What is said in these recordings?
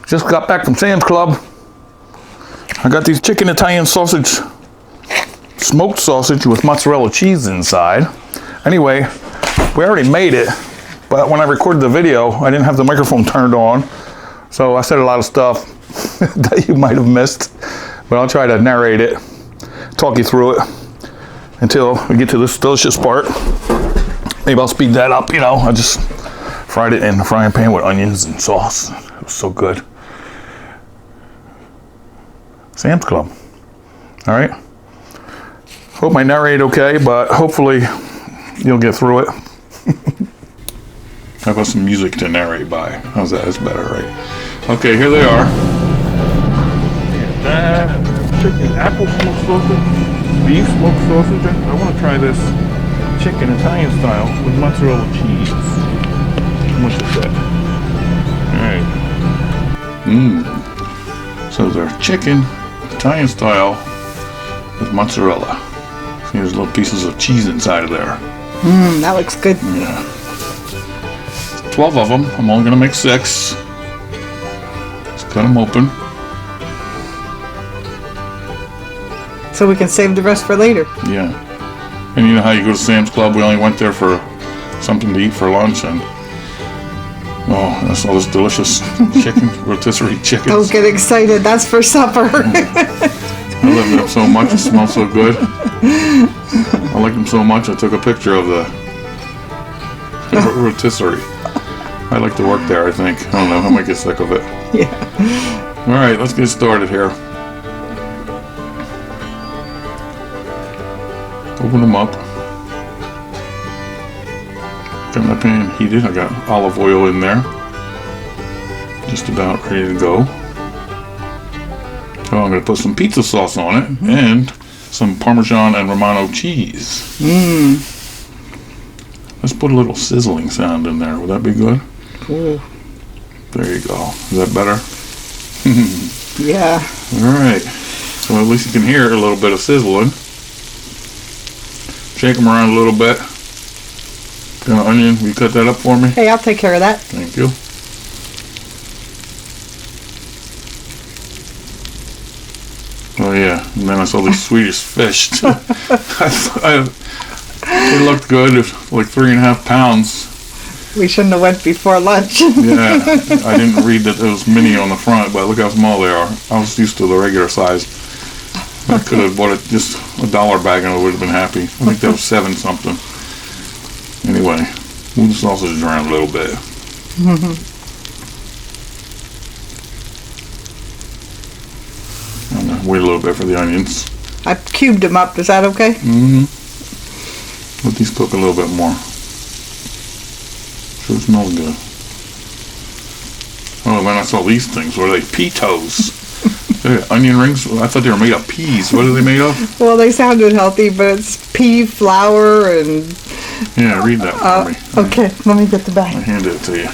Just got back from Sam's Club. I got these chicken Italian sausage, smoked sausage with mozzarella cheese inside. Anyway, we already made it, but when I recorded the video, I didn't have the microphone turned on. So I said a lot of stuff that you might have missed, but I'll try to narrate it, talk you through it until we get to this delicious part. Maybe I'll speed that up, you know. I just fried it in the frying pan with onions and sauce. It was so good. Sam's Club. All right. Hope I narrate okay, but hopefully you'll get through it. How about some music to narrate by? How's that? That's better, right? Okay, here they are. Chicken apple smoked sausage, beef smoked sausage. I want to try this chicken Italian style with mozzarella cheese. How much is that? Alright. So they're chicken Italian style with mozzarella. See, there's little pieces of cheese inside of there. That looks good. Yeah. 12 of them. I'm only going to make 6. Let's cut them open. So we can save the rest for later. Yeah. And you know how you go to Sam's Club? We only went there for something to eat for lunch, and oh, that's all this delicious chicken, rotisserie chicken. Don't get excited. That's for supper. I love them so much. It smells so good. I like them so much. I took a picture of the rotisserie. I like to work there, I think. I don't know. I might get sick of it. Yeah. All right, let's get started here. Open them up. Got my pan heated. I got olive oil in there. Just about ready to go. So I'm going to put some pizza sauce on it and some Parmesan and Romano cheese. Let's put a little sizzling sound in there. Would that be good? Cool. There you go. Is that better? Yeah. Alright. So at least you can hear a little bit of sizzling. Shake them around a little bit. Got an onion. Will you cut that up for me? Hey, I'll take care of that. Thank you. Oh yeah, and then I saw these Swedish fish. They looked good, like 3.5 pounds. We shouldn't have went before lunch. Yeah, I didn't read that it was mini on the front, but look how small they are. I was used to the regular size. I could have bought it just $1 bag and I would have been happy. I think that was 7 something. Anyway, move the sausage around a little bit. I'm gonna wait a little bit for the onions. I cubed them up. Is that okay? Let these cook a little bit more. Sure smells good. Oh, and then I saw these things. What are they? Pitos. Onion rings? I thought they were made of peas. What are they made of? Well, they sounded healthy, but it's pea flour and... Yeah, read that for me. Okay, let me get the bag. I handed it to you.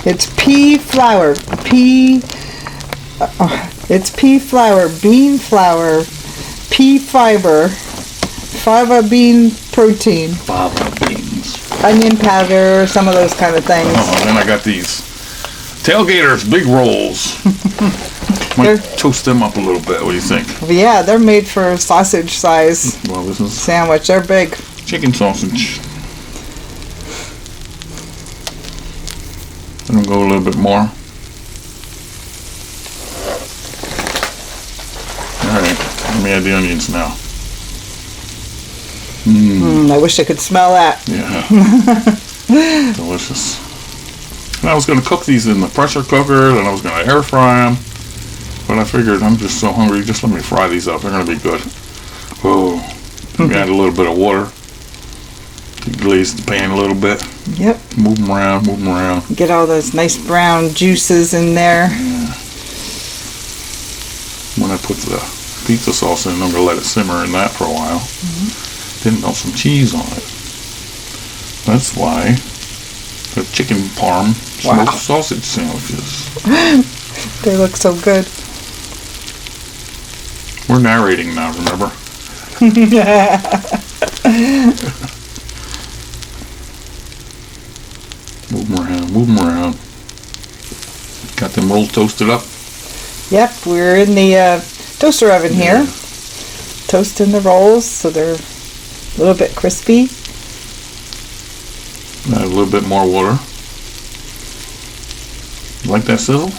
It's pea flour. It's pea flour, bean flour, pea fiber, fava bean protein, Fava beans. onion powder, some of those kind of things. Oh, and then I got these Tailgaters big rolls. Might toast them up a little bit. What do you think? Yeah, they're made for sausage size Well, this is sandwich. They're big. chicken sausage. Let them go a little bit more. Alright, let me add the onions now. I wish I could smell that. Yeah. Delicious. And I was going to cook these in the pressure cooker, then I was going to air fry them. But I figured I'm just so hungry, just let me fry these up. They're going to be good. Oh, let me add a little bit of water. Glaze the pan a little bit. Yep. Move them around, move them around. Get all those nice brown juices in there. Yeah. When I put the pizza sauce in, I'm going to let it simmer in that for a while. Then melt some cheese on it. That's why the chicken parm smoked sausage sandwiches. They look so good. We're narrating now, remember? Move them around, move them around. Got them rolls toasted up. Yep, we're in the toaster oven here. Toasting the rolls so they're a little bit crispy. Add a little bit more water. You like that sizzle?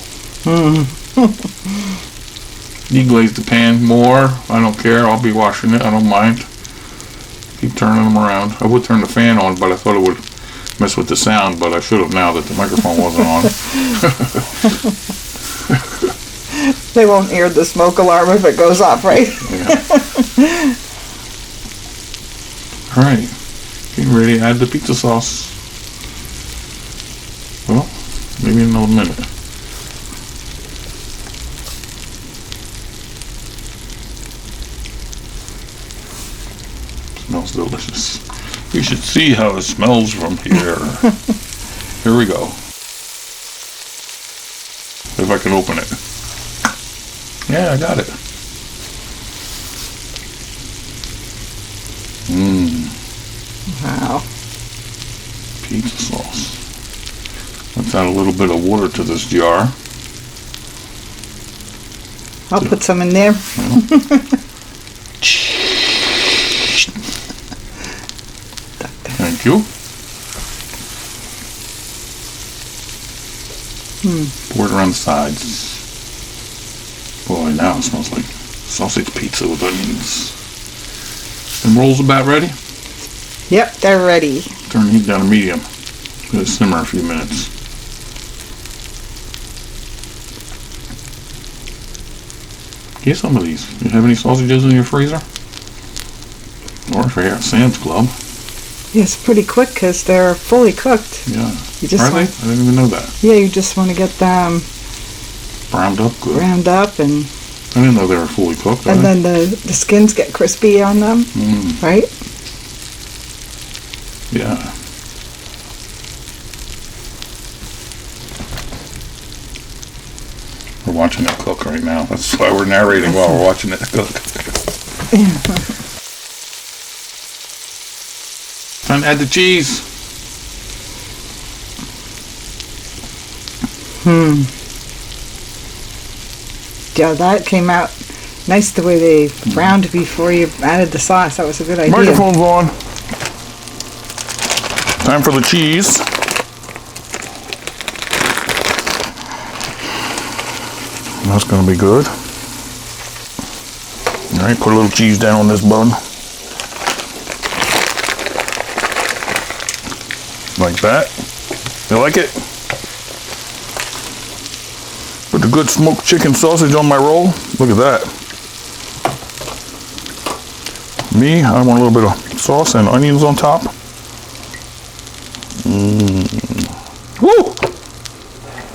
Deglaze the pan more. I don't care. I'll be washing it. I don't mind. Keep turning them around. I would turn the fan on, but I thought it would mess with the sound, but I should have now that the microphone wasn't on. They won't hear the smoke alarm if it goes off, right? Yeah. Alright. Getting ready to add the pizza sauce. Well, maybe in another minute. Smells delicious. You should see how it smells from here. Here we go. If I can open it. Yeah, I got it. Wow. Pizza sauce. Let's add a little bit of water to this jar. I'll put some in there. Thank you. Pour it around the sides. Boy, now it smells like sausage pizza with onions. And rolls about ready? Yep, they're ready. Turn the heat down to medium. Let it simmer a few minutes. Get some of these. You have any sausages in your freezer? Or if you're at Sam's Club. Yeah, it's pretty quick because they're fully cooked. Yeah. You just Are they? I didn't even know that. Yeah, you just want to get them Browned up good. browned up, and I didn't know they were fully cooked. then the skins get crispy on them, right? Yeah. We're watching it cook right now. That's why we're narrating while we're watching it cook. Time to add the cheese. Yeah, that came out nice the way they browned before you added the sauce. That was a good idea. Microphone's on. Time for the cheese. That's going to be good. All right, put a little cheese down on this bun. Like that. You like it? Put the good smoked chicken sausage on my roll. Look at that. Me, I want a little bit of sauce and onions on top. Woo!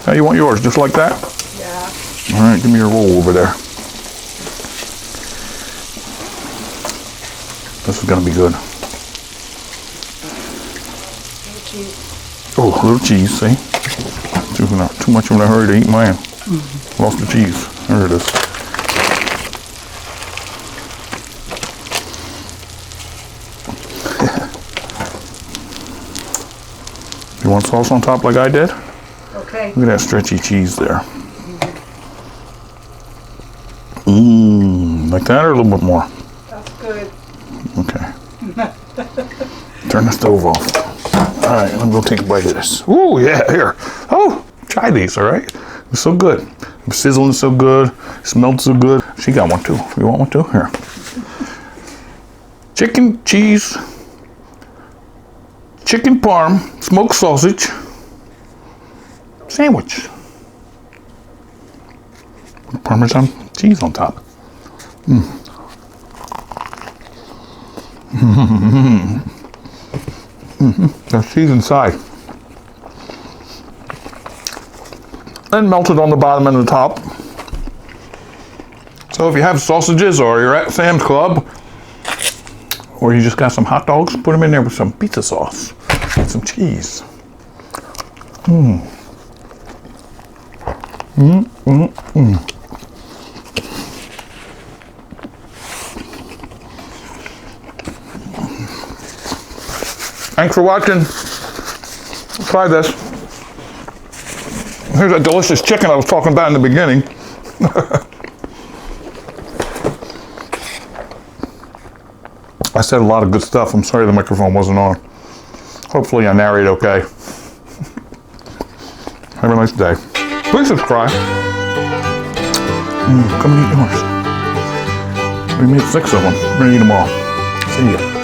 How you want yours? Just like that? Yeah. All right, give me your roll over there. This is gonna be good. Oh, a little cheese, see? Too much in a hurry to eat mine. Lost the cheese. There it is. You want sauce on top like I did? Okay. Look at that stretchy cheese there. Like that or a little bit more? That's good. Okay. Turn the stove off. All right, I'm gonna take a bite of this. Ooh, yeah, here. Oh, try these, all right? It's so good. It's sizzling so good. It smells so good. She got one too. You want one too? Here. Chicken, cheese, chicken parm, smoked sausage, sandwich. Parmesan cheese on top. There's cheese inside. And melted on the bottom and the top. So if you have sausages or you're at Sam's Club or you just got some hot dogs, put them in there with some pizza sauce and some cheese. Thanks for watching. Try this. Here's that delicious chicken I was talking about in the beginning. I said a lot of good stuff. I'm sorry the microphone wasn't on. Hopefully I narrate okay. Have a nice day. Please subscribe. Come and eat yours. We made 6 of them. We're gonna eat them all. See ya.